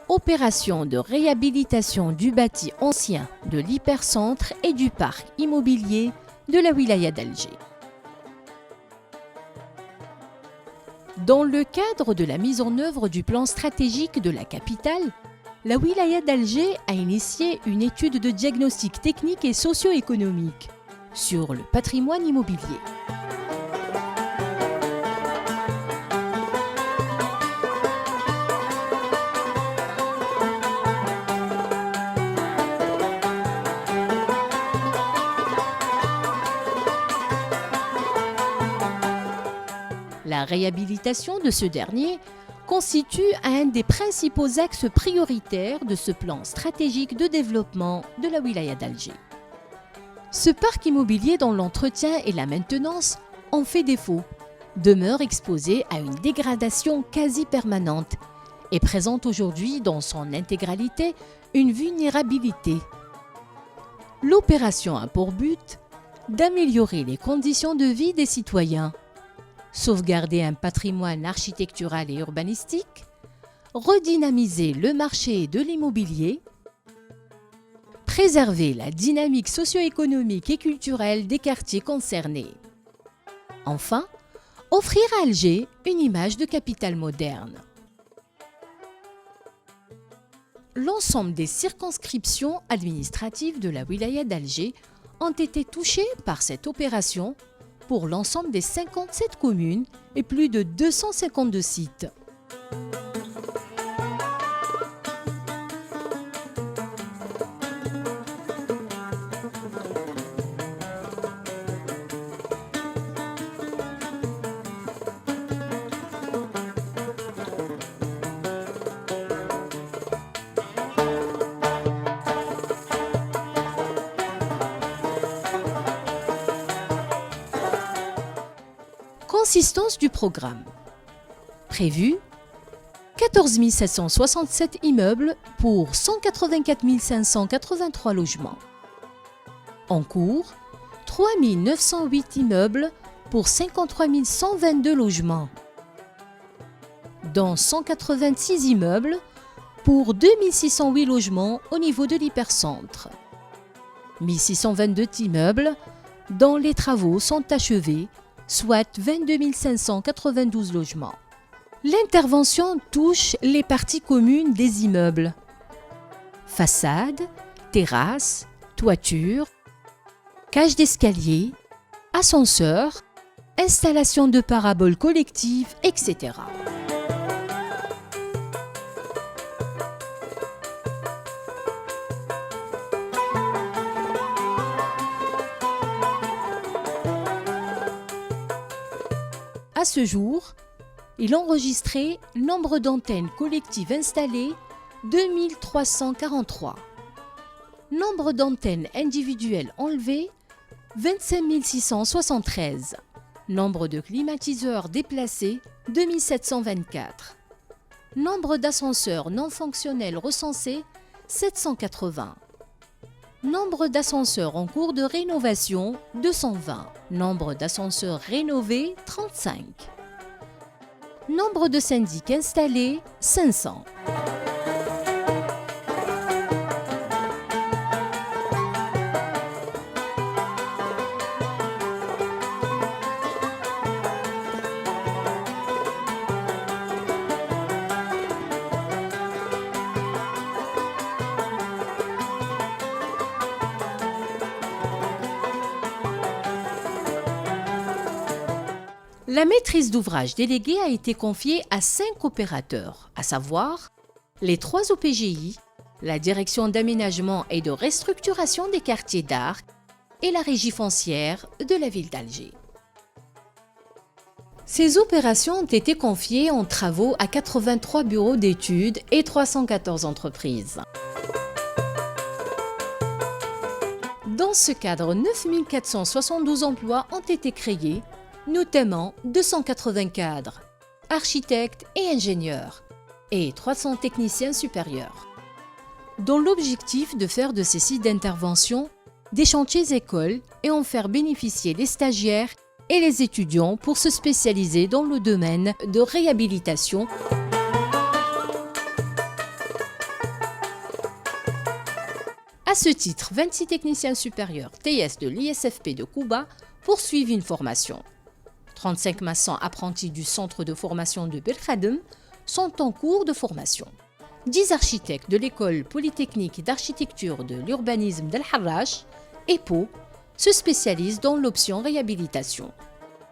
Opération de réhabilitation du bâti ancien de l'hypercentre et du parc immobilier de la wilaya d'Alger. Dans le cadre de la mise en œuvre du plan stratégique de la capitale, la wilaya d'Alger a initié une étude de diagnostic technique et socio-économique sur le patrimoine immobilier. La réhabilitation de ce dernier constitue un des principaux axes prioritaires de ce plan stratégique de développement de la wilaya d'Alger. Ce parc immobilier dont l'entretien et la maintenance ont fait défaut demeure exposé à une dégradation quasi permanente et présente aujourd'hui dans son intégralité une vulnérabilité. L'opération a pour but d'améliorer les conditions de vie des citoyens, sauvegarder un patrimoine architectural et urbanistique, redynamiser le marché de l'immobilier, préserver la dynamique socio-économique et culturelle des quartiers concernés. Enfin, offrir à Alger une image de capitale moderne. L'ensemble des circonscriptions administratives de la wilaya d'Alger ont été touchées par cette opération pour l'ensemble des 57 communes et plus de 252 sites. Consistance du programme. Prévu 14 767 immeubles pour 184 583 logements. En cours, 3 908 immeubles pour 53 122 logements. Dont 186 immeubles pour 2 608 logements au niveau de l'hypercentre. 1622 immeubles dont les travaux sont achevés, soit 22 592 logements. L'intervention touche les parties communes des immeubles. Façade, terrasse, toiture, cage d'escalier, ascenseur, installation de paraboles collectives, etc. À ce jour, il enregistrait nombre d'antennes collectives installées 2343. Nombre d'antennes individuelles enlevées 25 673. Nombre de climatiseurs déplacés 2724. Nombre d'ascenseurs non fonctionnels recensés 780. Nombre d'ascenseurs en cours de rénovation 220. Nombre d'ascenseurs rénovés 35. Nombre de syndics installés 500. La maîtrise d'ouvrage déléguée a été confiée à 5 opérateurs, à savoir les 3 OPGI, la Direction d'aménagement et de restructuration des quartiers d'Arc et la Régie foncière de la ville d'Alger. Ces opérations ont été confiées en travaux à 83 bureaux d'études et 314 entreprises. Dans ce cadre, 9 472 emplois ont été créés, notamment 280 cadres, architectes et ingénieurs, et 300 techniciens supérieurs, dont l'objectif de faire de ces sites d'intervention des chantiers écoles et en faire bénéficier les stagiaires et les étudiants pour se spécialiser dans le domaine de réhabilitation À ce titre, 26 techniciens supérieurs TS de l'ISFP de Cuba poursuivent une formation. 35 maçons apprentis du centre de formation de Belkhadem sont en cours de formation. 10 architectes de l'école polytechnique d'architecture de l'urbanisme d'El Harrach, EPO, se spécialisent dans l'option réhabilitation.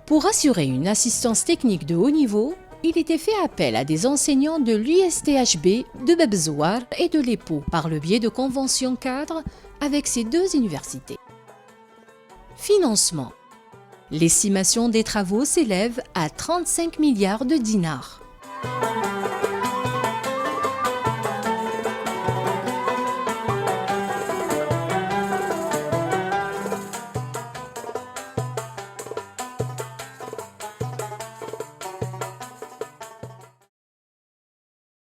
Pour assurer une assistance technique de haut niveau, il était fait appel à des enseignants de l'USTHB de Bebzouar et de l'EPO par le biais de conventions cadres avec ces deux universités. Financement. L'estimation des travaux s'élève à 35 milliards de dinars.